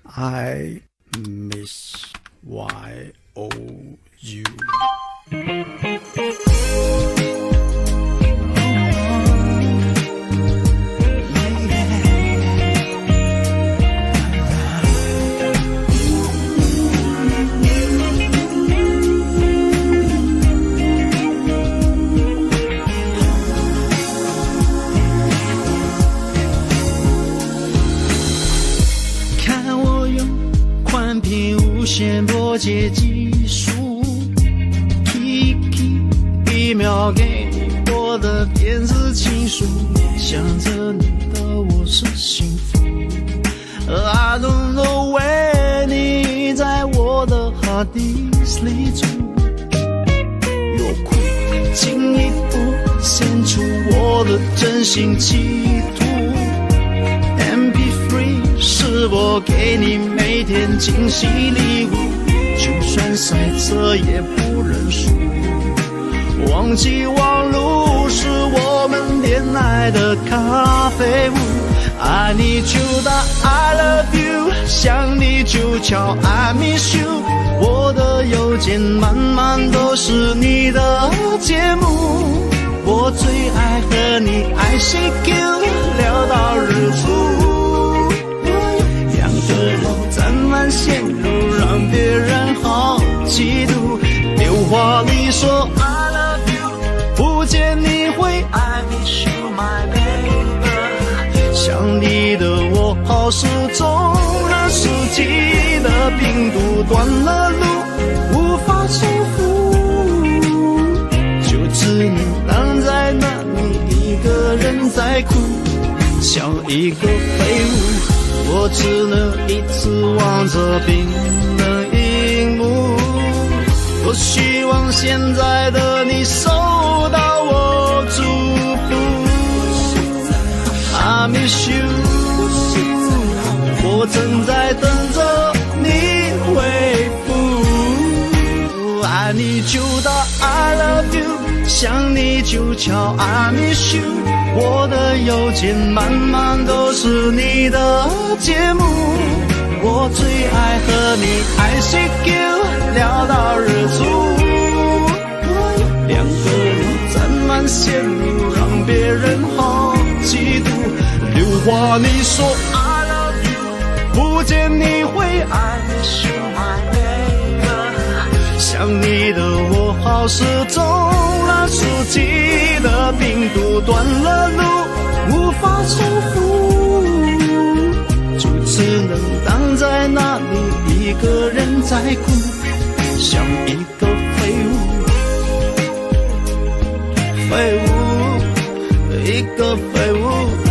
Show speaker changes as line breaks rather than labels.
I miss you.
无线拨接技术 Kiki 一秒给你我的电子情书，想着你的我是幸福。I don't know where 你在我的 hard disk 里住，又哭进一步显出我的真心企图。MP3 是我给你每天惊喜礼物，就算赛车也不认输。忘记网路是我们恋爱的咖啡屋，爱你就打 I love you， 想你就敲 I miss you， 我的邮件满满都是你的节目，我最爱和你ICQ 聊到日出，两个人沾满线路，让别人好嫉妒。电话里说 I love you， 不见你会 I miss you my baby， 想你的我好失踪了，手机的病毒断了路，无法重复，就只能挡在那里一个人在哭，像一个废物。我只能一直望着冰冷荧幕，多希望现在的你收到我祝福。I miss you， 我正在等着你回复，爱你就打 I love you， 想你就敲 I miss you， 我的邮件满满都是你的节目，我最爱和你ICQ 聊到日出，两个人沾满线路，让别人好嫉妒。榴话你说 I love you， 不见你会 I miss you my baby， 想你的我好失踪了，手机的病毒断了路，无法重复，就只能挡在那里一个人在哭，像一个废物，废物，一个废物。